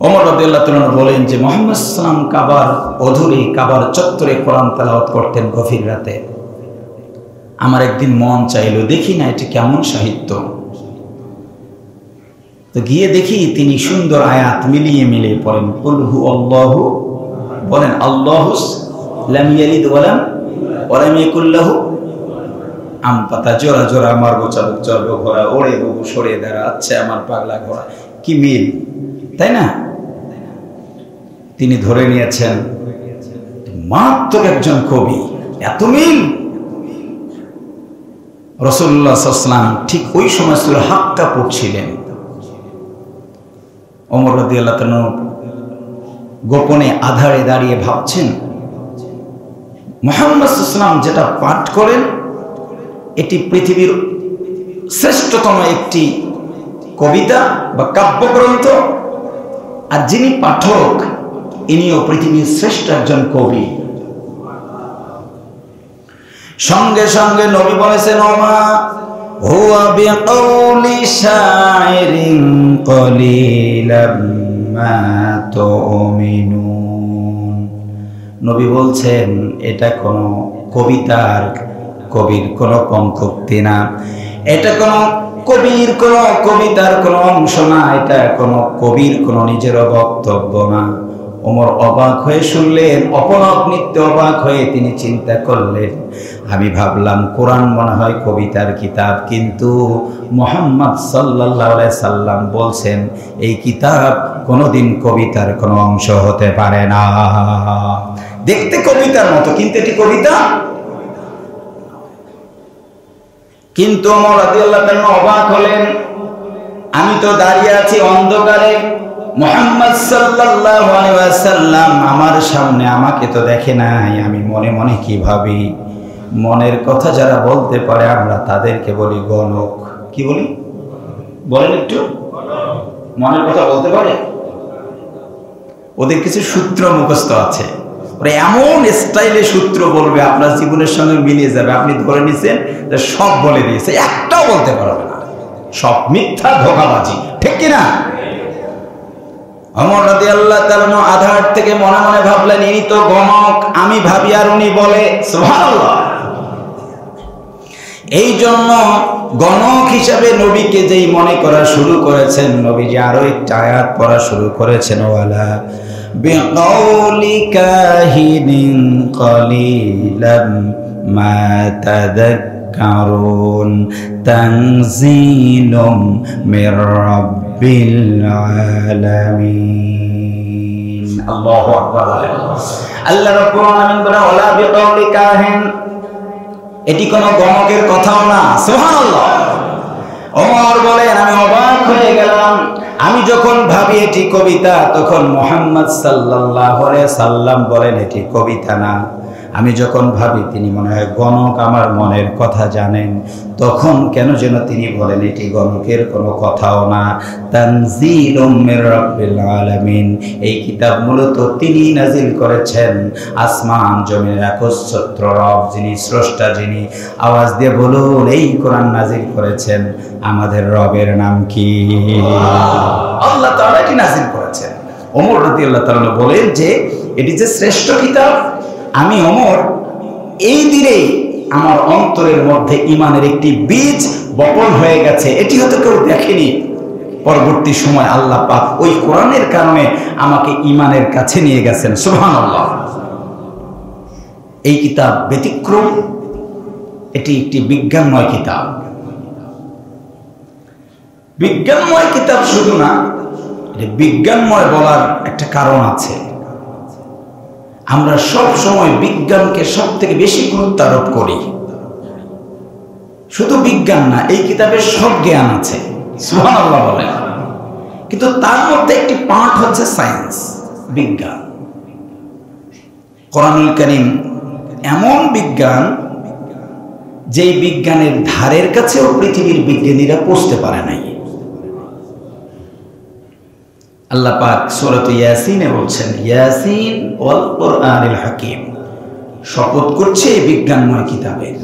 ওমর রাদিয়াল্লাহু তাআলা বলেন যে মুহাম্মদ সাল্লাল্লাহু আলাইহি ওয়াসাল্লাম কাবার অধুরে, কাবার চত্বরে কোরআন তেলাওয়াত করতেন গভীর রাতে। আমার একদিন মন চাইলো দেখি না এটি কেমন সাহিত্য। তো গিয়ে দেখি তিনি সুন্দর আয়াত মিলিয়ে মিলিয়ে পড়েন। কুল হু আল্লাহু, বলেন আল্লাহু লাম ইয়ালিদ ওয়া লাম ইয়াকুল লাহু। আম পাতা জোড়া জোড়া আমার গোচাবুক চর্ব ঘোড়া, ওড়ে বহু সরে দাঁড়াচ্ছে আমার পাগলা ঘোড়া। কি মিল, তাই না? তিনি ধরে নিয়েছেন মারাত্মক একজন কবি, এত মিল। রাসূলুল্লাহ সাল্লাল্লাহু আলাইহি ওয়াসাল্লাম ঠিক ওই সময় সূরা হাক্কা পড়ছিলেন। ওমর রাদিয়াল্লাহু তাআলা গোপনে আধারে দাঁড়িয়ে ভাবছেন, মুহাম্মদ সাল্লাল্লাহু আলাইহি ওয়াসাল্লাম যেটা পাঠ করেন এটি পৃথিবীর শ্রেষ্ঠতম একটি কবিতা বা কাব্যগ্রন্থ, আর যিনি পাঠক ইনিও পৃথিবীর শ্রেষ্ঠ একজন কবি। সঙ্গে সঙ্গে নবী বলেছেন, ওমা হুয়া বিকাউলি শাইরিন কলিলাম মা তুমিনুন। নবী বলছেন এটা কোনো কবিতার, কবির কোনো পঙ্কোক্তি না, এটা কোনো কবির কোন কবিতার কোন অংশ না, এটা কোন কবির কোন নিজের বক্তব্য না। ওমর অবাক হয়ে শুনলেন, অপলক নৃত্য অবাক হয়ে তিনি চিন্তা করলেন, আমি ভাবলাম কোরআন মনে হয় কবিতার কিতাব, কিন্তু মুহাম্মদ সাল্লাল্লাহু আলাইহি সাল্লাম বলছেন এই কিতাব কোনোদিন কবিতার কোনো অংশ হতে পারে না। দেখতে কবিতার মতো, কিন্তু এটি কবিতা। কিন্তু ওমর রাদিয়াল্লাহু তাআলা অবাক হলেন, আমি তো দাঁড়িয়ে আছি অন্ধকারে, মুহাম্মদ সাল্লাল্লাহু আলাইহি ওয়াসাল্লাম আমার সামনে, আমাকে তো দেখে নাই, আমি মনে মনে কি ভাবি। মনের কথা যারা বলতে পারে আমরা তাদেরকে বলি গণক। কি বলি বলেন একটু? মনের কথা বলতে পারে, ওদের কিছু সূত্র মুখস্থ আছে, ওরা এমন স্টাইলে সূত্র বলবে আপনার জীবনের সঙ্গে মিলিয়ে যাবে, আপনি ধরে নিছেন যে সব বলে দিয়েছে, একটাও বলতে পারবে না, সব মিথ্যা ধোঁকাবাজি, ঠিক কিনা? ওমর রাদিয়াল্লাহু তাআলা আধার থেকে মনে মনে ভাবলেন ইনি তো গণক, আমি ভাবি আর উনি বলে। সুবহানাল্লাহ। এই জন্য গণক হিসাবে নবীকে যেই মনে করা শুরু করেছেন, নবীজি আরো একটা আয়াত পড়া শুরু করেছেন, ওয়ালা বিকাউলি কাহিনিন কলিলাম মা তাযাক্কারুন তানজিলুম মির রাব্বিল আলামিন। আল্লাহু আকবার। আল্লাহ রাব্বুল আলামিন বলেন ওয়ালা বিকাউলি কাহিন, এটি কোন গণকের কথাও না। সুবহানাল্লাহ। ওমর বলেন আমি অবাক হয়ে গেলাম, আমি যখন ভাবি এটি কবিতা, তখন মুহাম্মদ সাল্লাল্লাহু আলাইহি সাল্লাম বলেন এটি কবিতা না। আমি যখন ভাবি তিনি মনে হয় গণক, আমার মনের কথা জানেন, তখন কেন যেন তিনি বলেন এটি গণকের কোনো কথাও না। তানজিলুম মির রাব্বিল আলামিন, এই কিতাব মূলত তিনি নাজিল করেছেন আসমান জমিনের একচ্ছত্র রব, যিনি স্রষ্টা, যিনি। আওয়াজ দিয়ে বলুন, এই কোরআন নাজিল করেছেন আমাদের রবের নাম কি? আল্লাহ তাআলা এটি নাজিল করেছেন। ওমর রাদিয়াল্লাহু তাআলা বলেন যে এটি যে শ্রেষ্ঠ কিতাব, আমি ওমর এই দিনে আমার অন্তরের মধ্যে ঈমানের একটি বীজ বপন হয়ে গেছে, এটি হয়তো কেউ দেখেনি। পরবর্তী সময় আল্লাহ পাক ওই কোরআনের কারণে আমাকে ঈমানের কাছে নিয়ে গেছেন। সুবহানাল্লাহ। এই কিতাব ব্যতিক্রম, এটি একটি বিজ্ঞানময় কিতাব। বিজ্ঞানময় কিতাব শুধু না, এটা বিজ্ঞানময় বলার একটা কারণ আছে। আমরা সব সময় বিজ্ঞানকে সব থেকে বেশি গুরুত্ব আরোপ করি। শুধু বিজ্ঞান না, এই কিতাবে সব জ্ঞান আছে। সুবহানাল্লাহ বলেন। কিন্তু তার মধ্যে একটি পার্ট হচ্ছে সায়েন্স, বিজ্ঞান। কোরআনুল কারীম এমন বিজ্ঞান, যেই বিজ্ঞানের ধারের কাছেও পৃথিবীর বিজ্ঞানীরা পৌঁছতে পারে নাই। আল্লাহ পাক সূরা ইয়াসিনে বলছেন, ইয়াসিন ওয়াল কুরআনিল হাকিম, শপথ করছে এই বিজ্ঞানময় কিতাবের।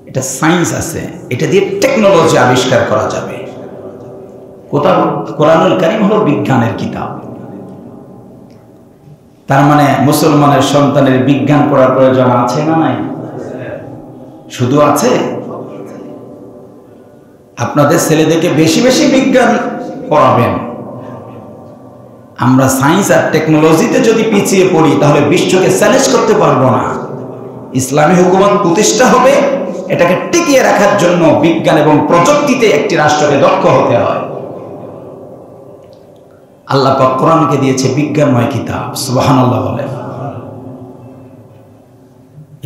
এটা সায়েন্স আছে, এটা দিয়ে টেকনোলজি আবিষ্কার করা যাবে। কোরআনুল কারীম হলো বিজ্ঞানের কিতাব। তার মানে মুসলমানের সন্তানের বিজ্ঞান পড়ার প্রয়োজন আছে না নাই? শুধু আছে? আপনাদের ছেলেদেরকে বেশি বেশি বিজ্ঞান পড়াবেন। আমরা সায়েন্স আর টেকনোলজিতে যদি পিছিয়ে পড়ি, তাহলে বিশ্বকে চ্যালেঞ্জ করতে পারবো না। ইসলামী হুকুমত প্রতিষ্ঠা হবে, এটাকে টিকিয়ে রাখার জন্য বিজ্ঞান এবং প্রযুক্তিতে একটি রাষ্ট্রকে দক্ষ হতে হয়। আল্লাহ পাক কোরআনকে দিয়েছে বিজ্ঞানময় কিতাব। সুবহানাল্লাহ বলেন।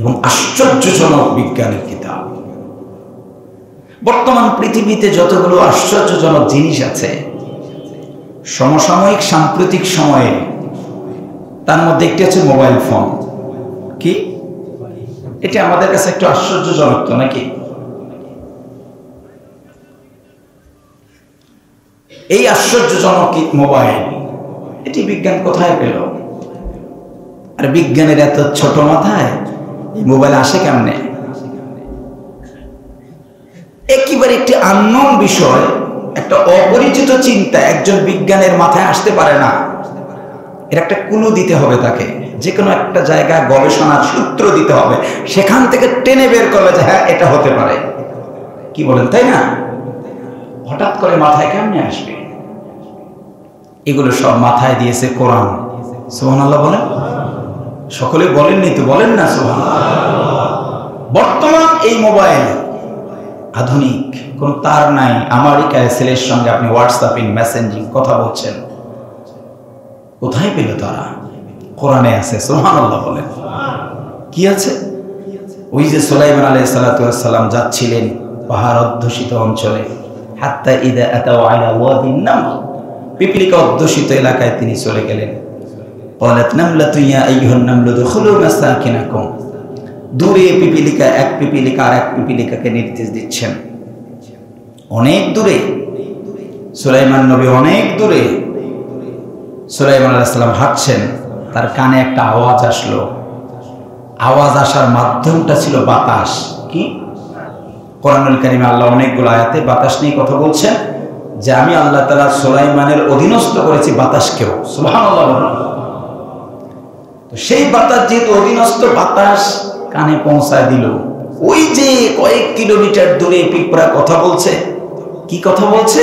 এবং আশ্চর্যজনক বিজ্ঞানের কিতাব। বর্তমান পৃথিবীতে যতগুলো আশ্চর্যজনক জিনিস আছে, সমসাময়িক সাম্প্রতিক সময়ে, তার মধ্যে একটি আছে মোবাইল ফোন। কি এটা আমাদের কাছে একটু আশ্চর্যজনক তো নাকি? এই আশ্চর্যজনক মোবাইল, এটি বিজ্ঞান কোথায় পেল? আর বিজ্ঞানের এত ছোট মাথায় এই মোবাইল আসে কেমনে? একেবারে একটি আননোন বিষয়, একটা অপরিচিত চিন্তা একজন বিজ্ঞানের মাথায় আসতে পারে না। এর একটা ক্লু দিতে হবে তাকে, যে কোনো একটা জায়গায় গবেষণার সূত্র দিতে হবে, সেখান থেকে টেনে বের করলে যে হ্যাঁ এটা হতে পারে। কি বলেন, তাই না? হঠাৎ করে মাথায় কেমনে আসবে? এগুলো সব মাথায় দিয়েছে কোরআন। সুবহানাল্লাহ বলেন। সকলে বলেননি তো, বলেন না সুবহানাল্লাহ। বর্তমান এই মোবাইল আধুনিক, কোন তার নাই। আমেরিকায় ছেলের সঙ্গে আপনি হোয়াটসঅ্যাপিং, মেসেঞ্জিং কথা বলছেন, কোথায় পেল তারা? কোরআনে আছে। সুবহানাল্লাহ বলেন। কি আছে? ওই যে সুলাইমান আলাইহিস সালাতু ওয়াস সালাম যাচ্ছিলেন পাহাড় অধ্যুষিত অঞ্চলে, হাত্তা ইদা আতাউ আলা ওয়াদিন নামল, পিপলিকা অধ্যুষিত এলাকায় তিনি চলে গেলেন। ক্বালাত নামলাতু ইয়া আইয়ুহান নামলু দুখুলু মাসাকিনাকুম। দূরে পিপলিকা এক পিপলিকা আর এক পিপলিকাকে নির্দেশ দিচ্ছেন, অনেক দূরে। সুলাইমান নবী অনেক দূরে। সুলাইমান আলাইহিস সালাম হাঁটছেন, তার কানে একটা আওয়াজ আসলো। আওয়াজ আসার মাধ্যমটা ছিল বাতাস। কি? কোরআনুল কারীমে আল্লাহ অনেকগুলো আয়াতে বাতাস নিয়ে কথা বলছেন, যে আমি আল্লাহ তাআলা সুলাইমানের অধীনস্থ করেছি বাতাসকেও। সুবহানাল্লাহ। তো সেই বাতাস যেহেতু অধীনস্থ, বাতাস কানে পৌঁছায় দিল। ওই যে কয়েক কিলোমিটার দূরে পিঁপড়া কথা বলছে। কি কথা বলছে?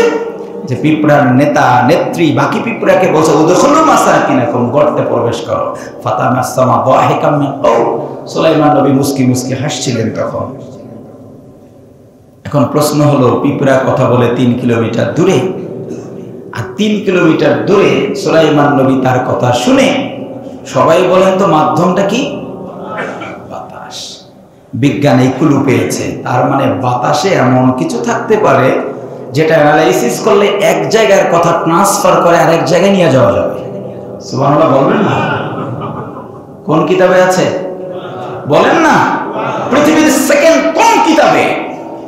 যে পিঁপড়ার নেতা নেত্রী বাকি পিঁপড়াকে বলছে, উদখুলু মাসাকিনাকুম, গর্তে প্রবেশ করো। ফাতামাসসামা দাহিকাম মিন কাউল। সুলাইমান নবী মুস্কি মুস্কি হাসছিলেন তখন। এখন প্রশ্ন হলো, পিঁপড়া কথা বলে 3 কিলোমিটার দূরে, আর 3 কিলোমিটার দূরে সুলাইমান নবী তার কথা শুনে, সবাই বলেন তো মাধ্যমটা কি? বাতাস। বিজ্ঞান এই ক্লু পেয়েছে, তার মানে বাতাসে এমন কিছু থাকতে পারে যেটা অ্যানালাইসিস করলে এক জায়গার কথা ট্রান্সফার করে আরেক জায়গায় নিয়ে যাওয়া যাবে। সুবহানাল্লাহ বলবেন না? কোন কিতাবে আছে? বলেন না। পৃথিবীর সেকেন্ড কোন কিতাবে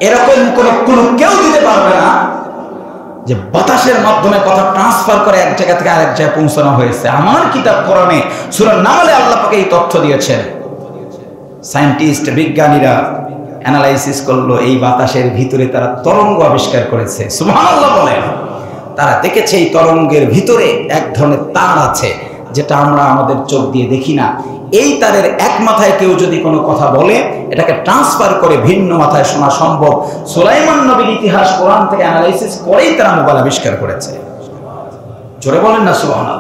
এরকম কোন ক্লু কেউ দিতে পারবে না যে বাতাসের মাধ্যমে কথা ট্রান্সফার করে এক জায়গা থেকে আরেক জায়গায় পৌঁছানো হয়েছে। আমার কিতাব কোরআনে সূরা নামলে আল্লাহ পাক এই তথ্য দিয়েছেন। সায়েন্টিস্ট, বিজ্ঞানীরা অ্যানালাইসিস করলো, এই বাতাসের ভিতরে তারা তরঙ্গ আবিষ্কার করেছে। সুবহানাল্লাহ বলেন। তারা দেখেছে এই তরঙ্গের ভিতরে এক ধরনের তার আছে, যেটা আমরা আমাদের চোখ দিয়ে দেখি না। এই তারের এক মাথায় কেউ যদি কোনো কথা বলে, এটাকে ট্রান্সফার করে ভিন্ন মাথায় শোনা সম্ভব। সুলাইমান নবীর ইতিহাস কোরআন থেকে অ্যানালাইসিস করেই তারা মোবাইল আবিষ্কার করেছে। জোরে বলেন না সুবহানাল্লাহ।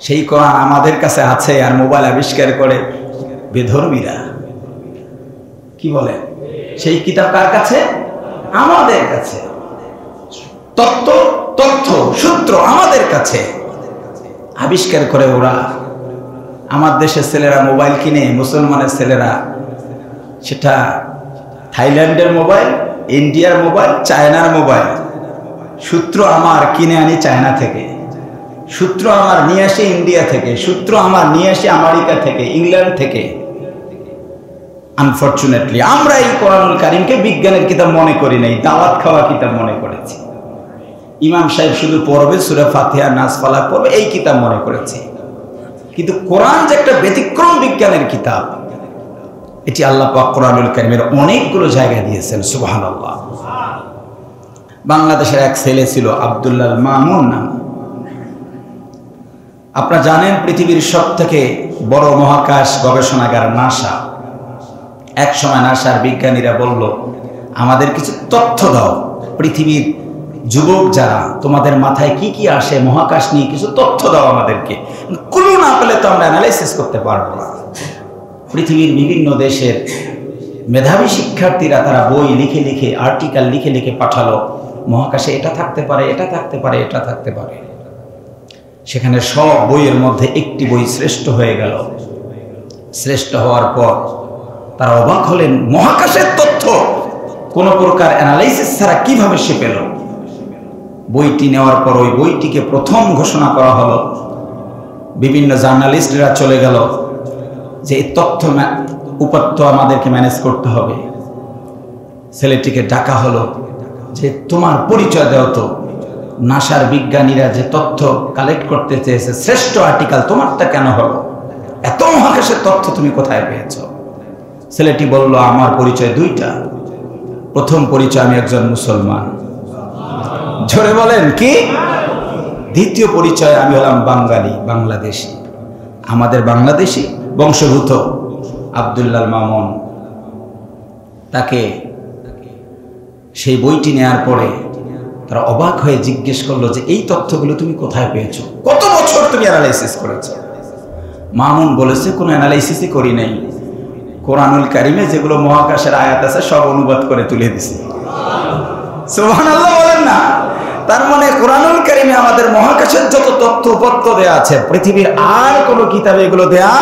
সেই কোরআন আমাদের কাছে আছে, আর মোবাইল আবিষ্কার করে বেধর্মীরা। কি বলে? সেই কিতাব কার কাছে? আমাদের কাছে। তথ্য সূত্র আমাদের কাছে আবিষ্কার করে ওরা। আমার দেশের ছেলেরা মোবাইল কিনে, মুসলমানের ছেলেরা, সেটা থাইল্যান্ডের মোবাইল, ইন্ডিয়ার মোবাইল, চায়নার মোবাইল। সূত্র আমার কিনে আনি চায়না থেকে, সূত্র আমার নিয়ে আসি ইন্ডিয়া থেকে, সূত্র আমার নিয়ে আসি আমেরিকা থেকে, ইংল্যান্ড থেকে। আনফরচুনেটলি আমরা এই কোরআনুল কারীমকে বিজ্ঞানের কিতাব মনে করি নাই, দাওয়াত খাওয়া কিতাব মনে করেছি। ইমাম সাহেব শুধু পড়বে, সূরা ফাতিহা, নাস, ফালাক পড়বে, এই কিতাব মনে করেছি। কিন্তু কোরআন যে একটা ব্যতিক্রম বিজ্ঞানের কিতাব, এটি আল্লাহ পাক কোরআনুল কারীমের অনেকগুলো জায়গায় দিয়েছেন। সুবহানাল্লাহ। বাংলাদেশের এক ছেলে ছিল আব্দুল্লাহ মামুন নাম। আপনারা জানেন পৃথিবীর সবথেকে বড় মহাকাশ গবেষণাগার নাসা। এক সময় নাসার বিজ্ঞানীরা বলল, আমাদের কিছু তথ্য দাও, পৃথিবীর যুবক যারা, তোমাদের মাথায় কি কি আসে মহাকাশ নিয়ে কিছু তথ্য দাও আমাদেরকে। ক্লু না পেলে তো আমরা অ্যানালাইসিস করতে পারবো না। পৃথিবীর বিভিন্ন দেশের মেধাবী শিক্ষার্থীরা তারা বই লিখে লিখে, আর্টিকেল লিখে লিখে পাঠালো, মহাকাশে এটা থাকতে পারে, এটা থাকতে পারে, এটা থাকতে পারে। সেখানে সব বইয়ের মধ্যে একটি বই শ্রেষ্ঠ হয়ে গেল। শ্রেষ্ঠ হওয়ার পর তারা অবাক হলেন, মহাকাশের তথ্য কোন প্রকার অ্যানালাইসিস ছাড়া কিভাবে সে পেল। বইটি নেওয়ার পর ওই বইটিকে প্রথম ঘোষণা করা হলো। বিভিন্ন জার্নালিস্টরা চলে গেল যে এই তথ্য উপাত্ত আমাদেরকে ম্যানেজ করতে হবে। ছেলেটিকে ডাকা হলো যে তোমার পরিচয় দাও তো, নাসার বিজ্ঞানীরা যে তথ্য কালেক্ট করতে চেয়েছে, শ্রেষ্ঠ আর্টিকেল তোমারটা কেন হলো? এত মহাকাশের তথ্য তুমি কোথায় পেয়েছো? ছেলেটি বলল, আমার পরিচয় দুইটা। প্রথম পরিচয়, আমি একজন মুসলমান। জোরে বলেন কি? দ্বিতীয় পরিচয়, আমি হলাম বাঙালি, বাংলাদেশি। আমাদের বাংলাদেশি বংশভূত আব্দুল্লাহ মামুন, তাকে সেই বইটি নেয়ার পরে তারা অবাক হয়ে জিজ্ঞেস করলো যে এই তথ্যগুলো তুমি কোথায় পেয়েছো, কত বছর তুমি অ্যানালাইসিস করেছো? মামুন বলেছে কোনো অ্যানালাইসিসই করি নাই, কোরআনুল কারিমে যেগুলো মহাকাশের আয়াত আছে সব অনুবাদ করে তুলে দিছি। সুবহানাল্লাহ বলেন না? তার মানে কোরআনুল কারিমে আমাদের মহাকাশের যত তথ্য উপত্য দেয়া আছে পৃথিবীর আর কোনো কিতাবে এগুলো দেয়া